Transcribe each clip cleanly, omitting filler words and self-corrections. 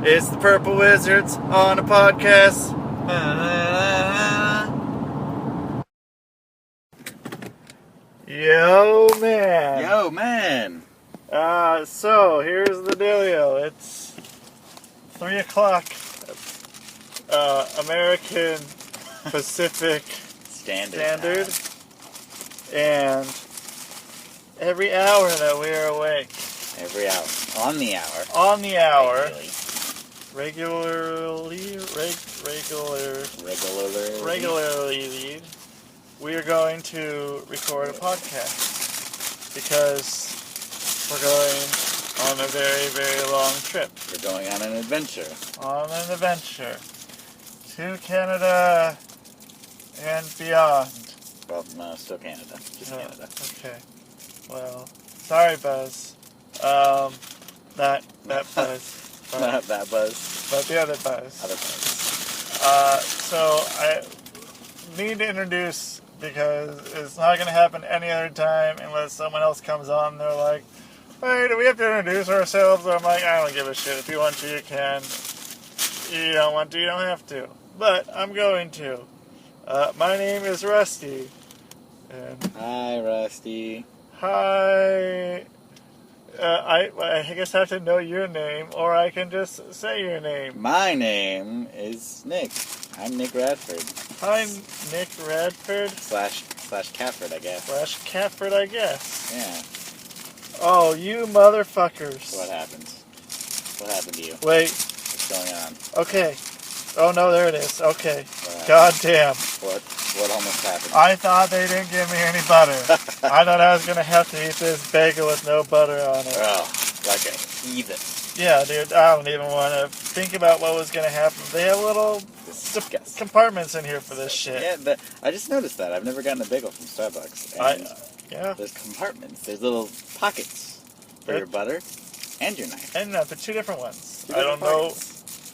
It's the Purple Wizards on a podcast. Yo, man. Yo, man. So, here's the dealio. It's 3 o'clock, American Pacific Standard. And every hour that we are awake. Every hour. On the hour. On the hour. Ideally. Regularly, we are going to record a podcast because we're going on a very, very long trip. We're going on an adventure. On an adventure to Canada and beyond. Well, no, still Canada. Just Canada. Okay. Well, sorry, Buzz. Not that Buzz. Not that Buzz. But the other Buzz. Other Buzz. So I need to introduce, because it's not going to happen any other time unless someone else comes on and they're like, hey, do we have to introduce ourselves? I'm like, I don't give a shit. If you want to, you can. You don't want to, you don't have to. But I'm going to. My name is Rusty. And Hi, Rusty. hi. I guess I have to know your name, or I can just say your name. My name is Nick. I'm Nick Radford. Hi, Nick Radford. Slash Cafford, I guess. Slash Cafford, I guess. Yeah. Oh, you motherfuckers. What happened? What happened to you? Wait. What's going on? Okay. Oh, no, there it is. Okay. God damn. What almost happened? I thought they didn't give me any butter. I thought I was going to have to eat this bagel with no butter on it. Oh, like a heathen. Yeah, dude, I don't even want to think about what was going to happen. They have little compartments in here for this shit. Yeah, I just noticed that. I've never gotten a bagel from Starbucks. And yeah. There's compartments. There's little pockets for your butter and your knife. And they're two different ones. I don't know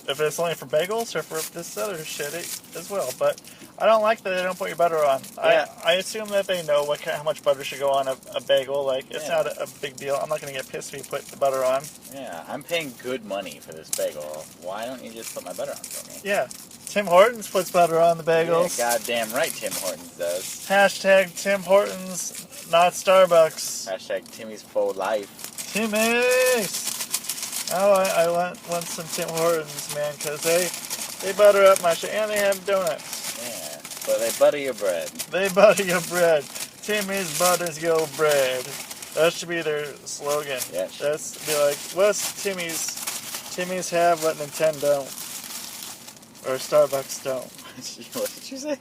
if it's only for bagels or for this other shit as well, but I don't like that they don't put your butter on. Yeah. I assume that they know how much butter should go on a bagel. Like, it's not a big deal. I'm not going to get pissed if you put the butter on. Yeah, I'm paying good money for this bagel. Why don't you just put my butter on for me? Yeah. Tim Hortons puts butter on the bagels. Yeah, goddamn right Tim Hortons does. Hashtag Tim Hortons, not Starbucks. Hashtag Timmy's for life. Timmy's! Oh, I want some Tim Hortons, man, because they butter up my shit, and they have donuts. Yeah, but they butter your bread. They butter your bread. Timmy's butters your bread. That should be their slogan. Yeah. That's be like, what's Timmy's? Timmy's have what Nintendo don't. Or Starbucks don't. What did you say?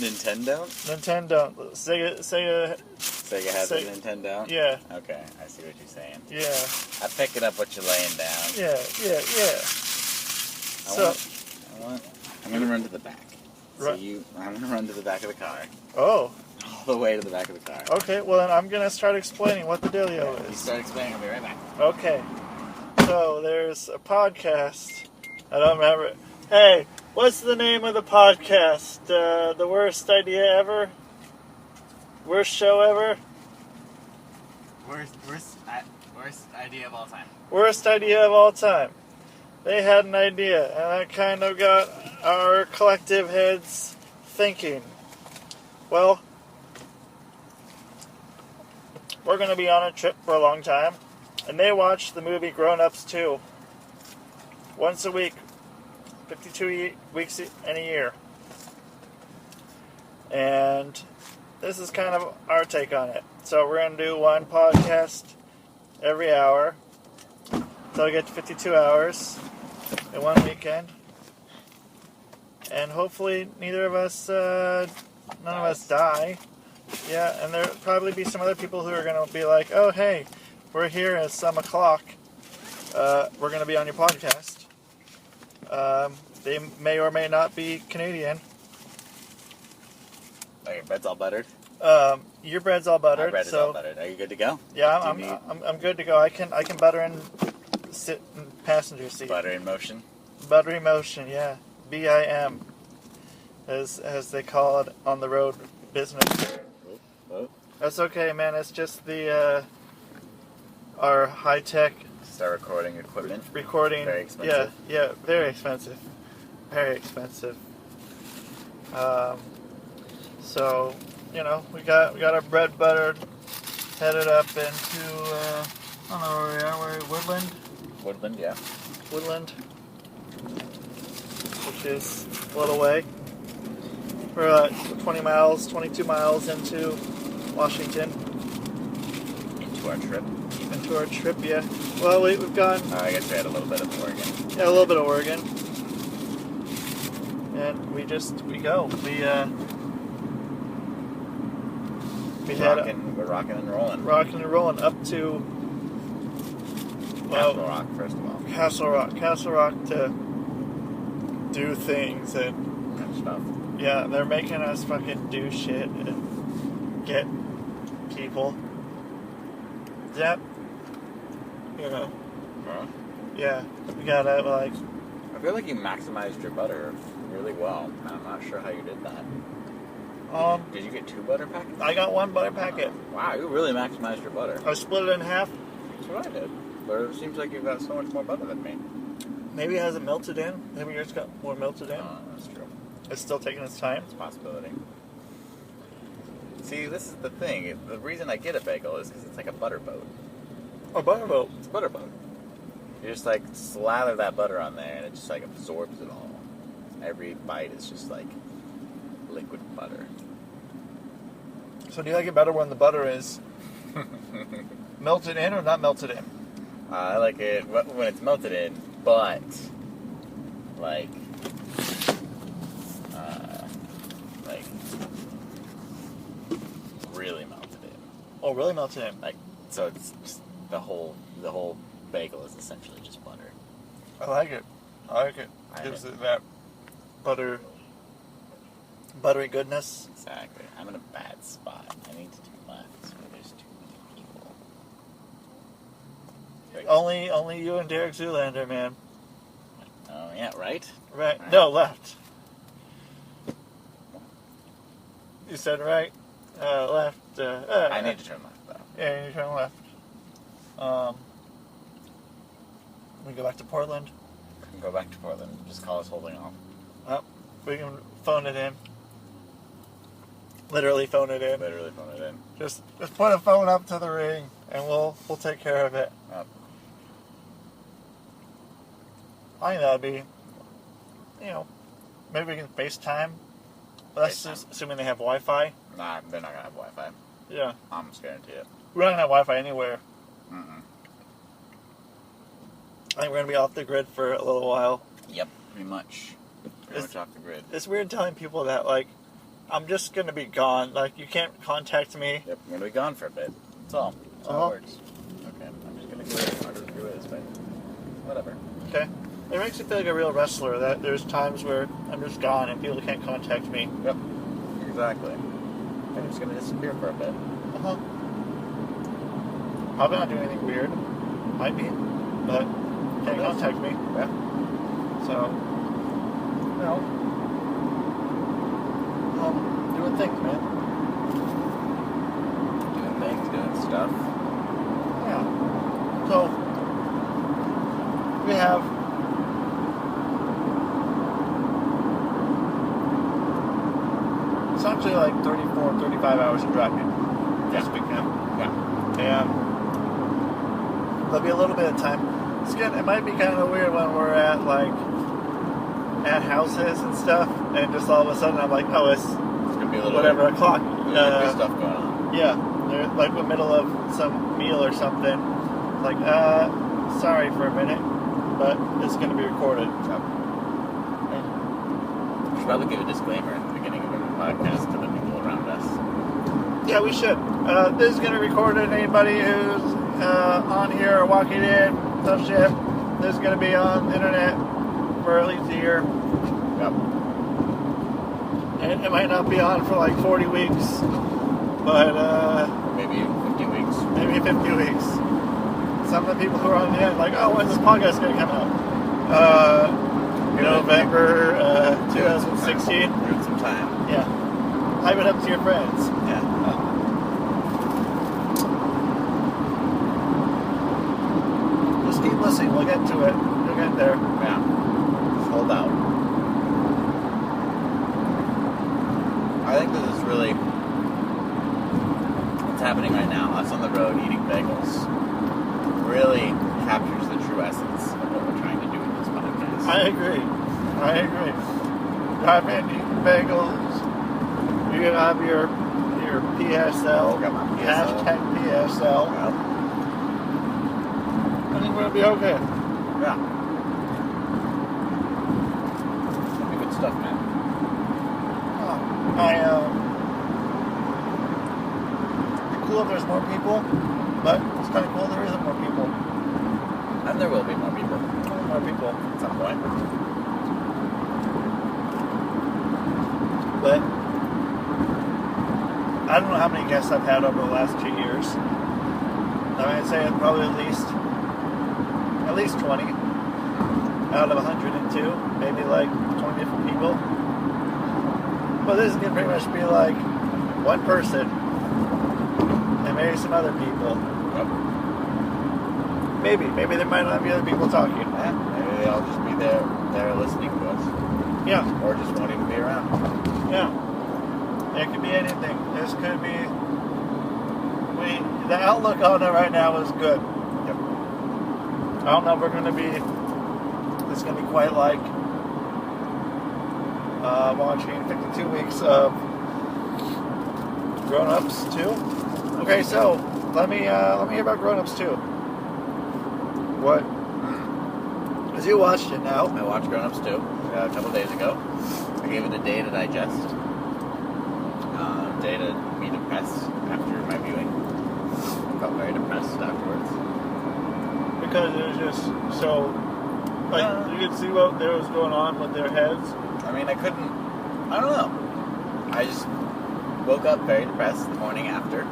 Nintendo? Nintendo. Sega has a Nintendo? Yeah. Okay, I see what you're saying. Yeah. I'm picking up what you're laying down. Yeah. I'm going to run to the back. I'm going to run to the back of the car. Oh. All the way to the back of the car. Okay, well then I'm going to start explaining what the dealio is. You start explaining, I'll be right back. Okay. So, there's a podcast. I don't remember it. Hey, what's the name of the podcast? The worst idea ever? Worst show ever? Worst idea of all time. Worst idea of all time. They had an idea, and that kind of got our collective heads thinking. Well, we're going to be on a trip for a long time, and they watch the movie Grown Ups 2 once a week, 52 weeks in a year. And this is kind of our take on it. So we're going to do one podcast every hour until we get to 52 hours in one weekend. And hopefully none of us die. Yeah, and there'll probably be some other people who are going to be like, oh, hey, we're here at some o'clock. We're going to be on your podcast. They may or may not be Canadian. Oh, your bread's all buttered? Your bread's all buttered. My bread is all buttered. Are you good to go? Yeah, I'm good to go. I can butter and sit in passenger seat. Butter in motion? Butter in motion, yeah. BIM, as they call it on the road business. Oh. That's okay, man. It's just our high-tech Start recording equipment. Recording. Very expensive. Yeah, very expensive. Very expensive. So, we got our bread buttered, headed up into, I don't know where we are, Woodland? Woodland, yeah. Woodland, which is a little way. We're 22 miles into Washington. Into our trip. Into our trip, yeah. Well, we've gone... I guess we had a little bit of Oregon. Yeah, a little bit of Oregon. And we go. We're rocking and rolling. Rocking and rolling up to... Castle Rock, first of all. Castle Rock to do things and stuff. Yeah, they're making us fucking do shit and get people. Yep. Huh? Yeah, we gotta I feel like you maximized your butter really well. I'm not sure how you did that. Did you get 2 butter packets? I got 1 butter packet. Wow, you really maximized your butter. I split it in half. That's what I did. But it seems like you've got so much more butter than me. Maybe it hasn't melted in. Maybe yours got more melted in. Oh, that's true. It's still taking its time. It's a possibility. See, this is the thing. The reason I get a bagel is because it's like a butter boat. A butter boat. It's a butter boat. You just like slather that butter on there and it just like absorbs it all. Every bite is just like liquid butter. So do you like it better when the butter is melted in or not melted in? I like it when it's melted in, but like really melted in. Oh, really melted in? Like, so it's just the whole bagel is essentially just butter. I like it. Gives it that buttery goodness. Exactly. I'm in a bad spot. I need to do left where there's too many people. Only you and Derek Zoolander, man. Oh yeah, right? Right. No, left. You said right. Left. I need to turn left though. Yeah, you turn left. We go back to Portland. We can go back to Portland. Just call us holding off. We can phone it in. Literally phone it in. Just put a phone up to the ring, and we'll take care of it. Yep. I think that'd be, maybe we can FaceTime. That's just assuming they have Wi-Fi. Nah, they're not gonna have Wi-Fi. Yeah. I'm just guarantee it. We're not gonna have Wi-Fi anywhere. Mm-mm. I think we're gonna be off the grid for a little while. Yep, pretty much. Pretty much off the grid. It's weird telling people that, like, I'm just gonna be gone. Like, you can't contact me. Yep, I'm gonna be gone for a bit. That's all. That's how it works. Okay, I'm just gonna go this way. Whatever. Okay. It makes me feel like a real wrestler that there's times where I'm just gone and people can't contact me. Yep. Exactly. I'm just gonna disappear for a bit. Uh-huh. Probably not doing anything weird. Might be. But can't contact me. Yeah. So, doing things, man. Doing things, doing stuff. Yeah. So, we have it's actually like 34, 35 hours of driving this weekend. Yeah. And there'll be a little bit of time. It might be kind of weird when we're at houses and stuff, and just all of a sudden I'm like, oh, it's gonna be a little whatever o'clock. There's stuff going on. Yeah, they're like in the middle of some meal or something. Like, sorry for a minute, but it's gonna be recorded. Yep. We should probably give a disclaimer at the beginning of every podcast to the people around us. Yeah, we should. This is gonna be recorded. Anybody who's on here or walking in, tough shit. This is gonna be on the internet for at least a year. Yep. And it might not be on for like 40 weeks, but maybe 50 weeks. Maybe 50 weeks. Some of the people who are on the end, like, oh, when's this podcast gonna come out? November 2016. Give it some time. Yeah. Hype it up to your friends. Yeah. Just keep listening. We'll get to it. We'll get there. Yeah. Just hold out. I think this is really what's happening right now. Us on the road eating bagels really captures the true essence of what we're trying to do with this podcast. I agree. Drive in, eating bagels. You're going to have your PSL. Got my PSL. Hashtag PSL. Well, I think we're going to be okay. yeah. That'd be good stuff, man. It's cool if there's more people, but it's kind of cool there isn't more people. And there will be more people More people. at some point. But I don't know how many guests I've had over the last 2 years. I'd say probably at least 20 out of 102, maybe like 20 different people. But this is gonna pretty much be like one person and maybe some other people. Yep. Maybe there might not be other people talking. Yeah, maybe they'll just be there listening to us. Yeah, Or just wanting to be around. yeah. It could be anything. This could be. The outlook on it right now is good. Yep. I don't know if we're going to be. It's going to be quite like watching 52 weeks of Grown Ups 2. Okay, so let me hear about Grown Ups 2. What? Because you watched it now. I watched Grown Ups 2 a couple days ago. I gave it a day to digest. Day to be depressed after my viewing. I felt very depressed afterwards. Because it was just so. Like, you could see what there was going on with their heads. I mean, I don't know. I just woke up very depressed the morning after.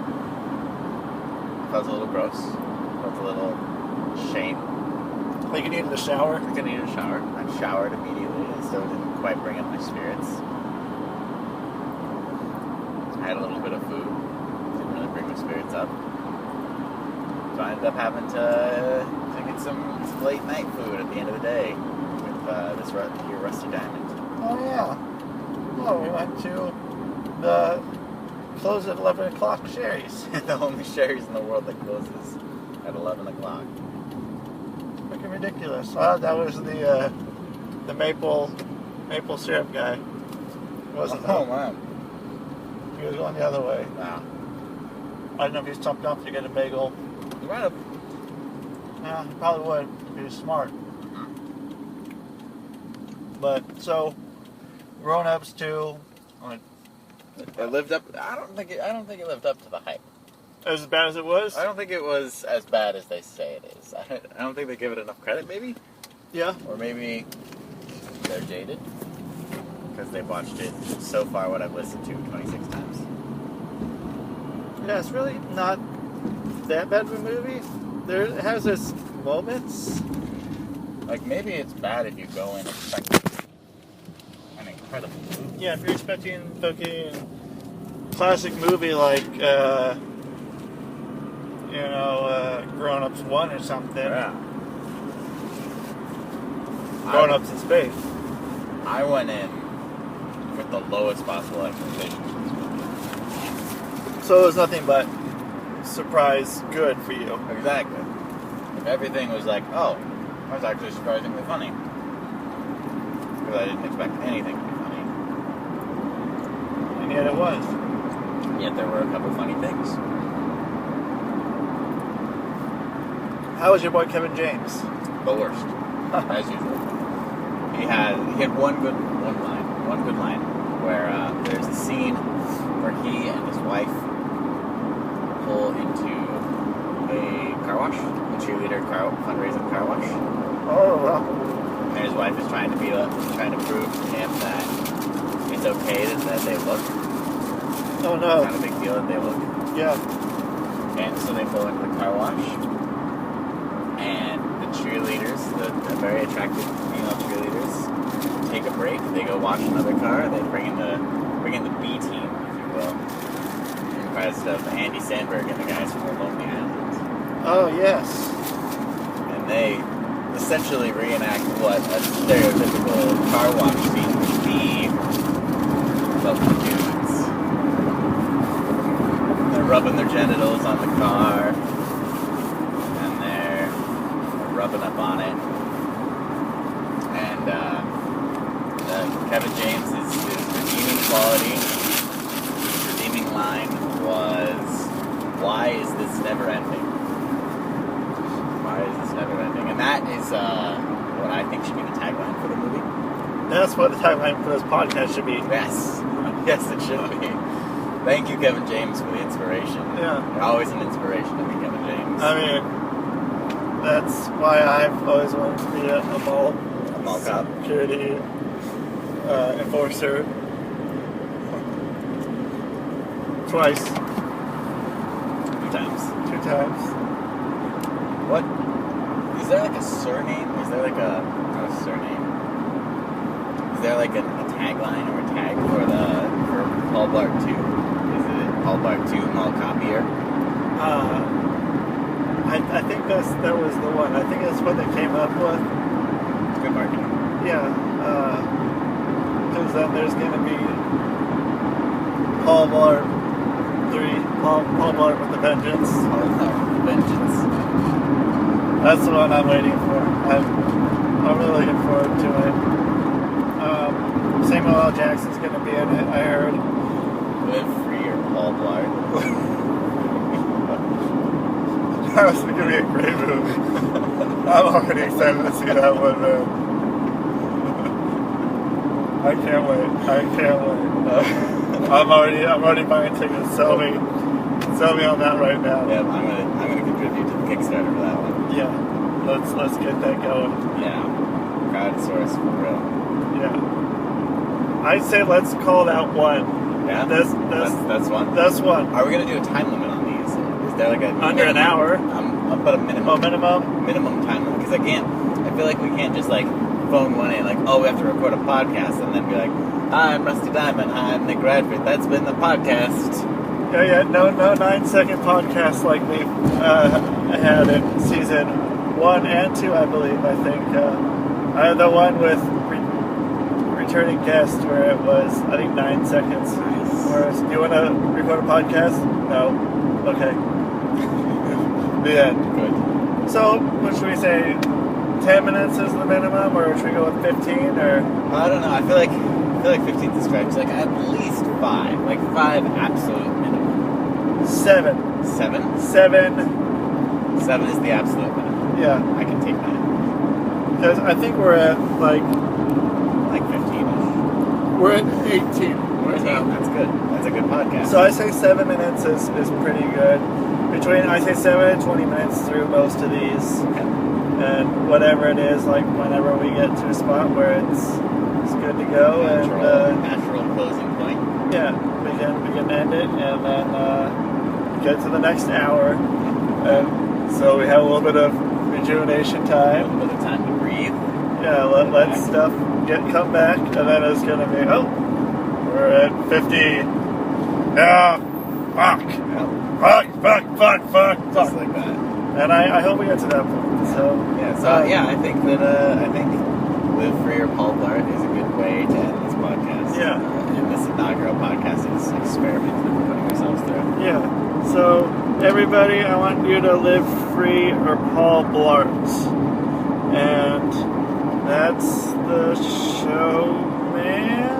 Felt a little gross. Felt a little shame. Like you needed a shower. I think I needed a shower. I showered immediately, and still didn't quite bring up my spirits. I had a little bit of food. Didn't really bring my spirits up. So I ended up having to get some late night food at the end of the day with your Rusty Diamond. Oh yeah. Oh, we went to the close at 11 o'clock Sherry's. The only Sherry's in the world that closes at 11 o'clock. Freaking ridiculous. Oh, that was the maple syrup guy. Wasn't Oh it? man. He was going the other way. Wow. I don't know if he's jumped off to get a bagel. You might have. Yeah, he probably would if he was smart. But so, Grown Ups 2. It lived up. I don't think it lived up to the hype. As bad as it was? I don't think it was as bad as they say it is. I don't think they give it enough credit. Maybe, Yeah. or maybe they're jaded because they've watched it so far. What I've listened to 26 times. Yeah, it's really not that bad of a movie. It has its moments. Like maybe it's bad if you go in expecting an incredible movie. Yeah, if you're expecting fucking classic movie like, Grown Ups 1 or something. Yeah. Grown Ups in Space. I went in with the lowest possible expectations. So it was nothing but surprise good for you. Exactly. If everything was like, oh, that's actually surprisingly funny. Because I didn't expect anything to be funny. And yet it was. Yet there were a couple funny things. How was your boy Kevin James? The worst. As usual. He had one good line where there's a scene where he and his wife pull into a car wash, a cheerleader fundraising car wash. Oh, well. And his wife is trying to prove to him that it's okay that they look. Oh, no. It's not a big deal that they look. Yeah. And so they pull into the car wash, and the cheerleaders, the very attractive female cheerleaders, take a break. They go wash another car. They bring in the B team, if you will, comprised of Andy Samberg and the guys from The Lonely Island. Oh, yes. And they essentially reenact what a stereotypical car wash scene would be. But the dudes, they're rubbing their genitals on the car, and they're rubbing up on it. And Kevin James is redeeming quality. His redeeming line was, "Why is this never ending? Why is this never ending?" And that is what I think should be the tagline for the movie. That's what the tagline for this podcast should be. Yes. Yes, it should be. Thank you, Kevin James, for the inspiration. Yeah. You're always an inspiration to me, Kevin James. I mean, that's why I've always wanted to be a mall cop. security enforcer. Twice. 2 times. 2 times. What? Is there like a surname? Is there like not a surname? Is there like a tagline or a tag for Paul Blart 2? Is it Paul Blart 2 Mall Copier? I think that was the one. I think that's what they came up with. It's good marketing. Yeah. Because then there's going to be Paul Blart 3, Paul Blart with a Vengeance. Paul Blart with a Vengeance. That's the one I'm waiting for. I'm really looking forward to it. Samuel L. Jackson's going to be in it, I heard. Live Free or Paul Blart. That was going to be a great movie. I'm already excited to see that one, man. I can't wait. I'm already buying tickets. Sell me on that right now. Yeah, I'm gonna contribute to the Kickstarter for that one. Yeah, let's get that going. Yeah, crowdsource for real. Yeah, I'd say let's call that one. Yeah, that's one. That's one. Are we gonna do a time limit on these? Is there like a under an hour? But a minimum. Oh, minimum Time limit. Because again, I feel like we can't just like phone one in, like, oh, we have to record a podcast, and then be like, "Hi, I'm Rusty Diamond. Hi, I'm Nick Radford. That's been the podcast." Yeah. No 9-second podcast like we had in season 1 and 2, I believe. I think the one with returning guest where it was, I think, 9 seconds. Nice. Whereas, do you want to record a podcast? No. Okay. The end. Good. So, what should we say? 10 minutes is the minimum, or should we go with 15? Or I don't know. I feel like 15 is stretch. Like at least 5. Like 5 absolute minimum. 7. 7? 7. 7 is the absolute minimum. Yeah. I can take that. Because I think we're at like 15. We're at 18 right 18. now. That's good. That's a good podcast. So I say 7 minutes is pretty good. I say 7 and 20 minutes through most of these. Okay. And whatever it is, like whenever we get to a spot where it's good to go, natural closing point. Yeah, we can end it and then get to the next hour. And so we have a little bit of rejuvenation A time. little bit of time to breathe. Yeah, let stuff come back, and then it's gonna be we're at 50. Yeah, fuck. Yeah. Fuck. Just like that. And I hope we get to that point. So I think that Live Free or Paul Blart is a good way to end this podcast. Yeah. In this inaugural podcast, this experiment that we're putting ourselves through. Yeah. So everybody, I want you to live free or Paul Blart. And that's the show, man.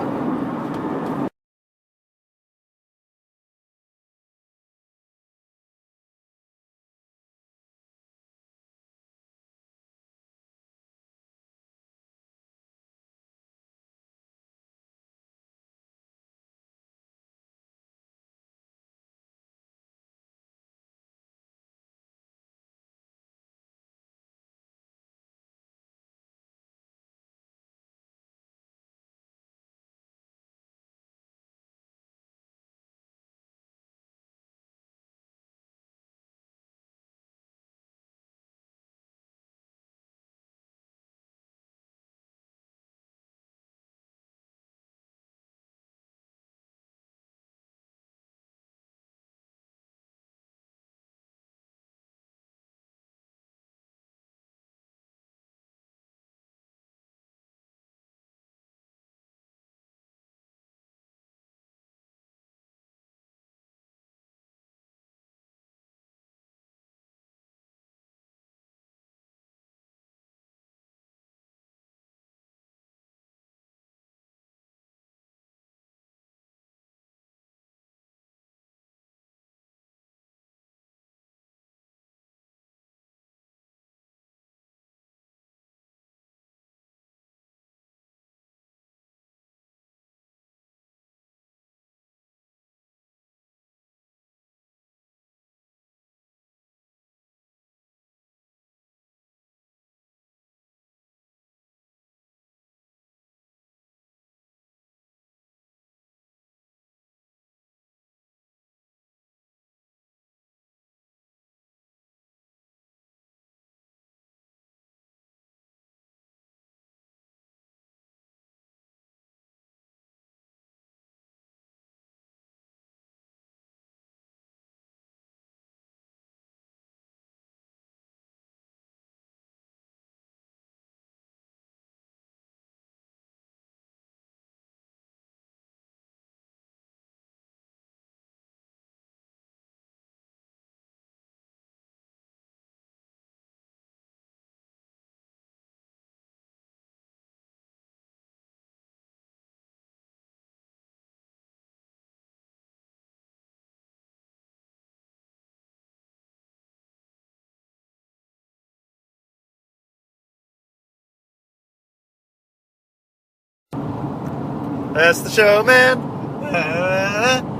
That's the show, man.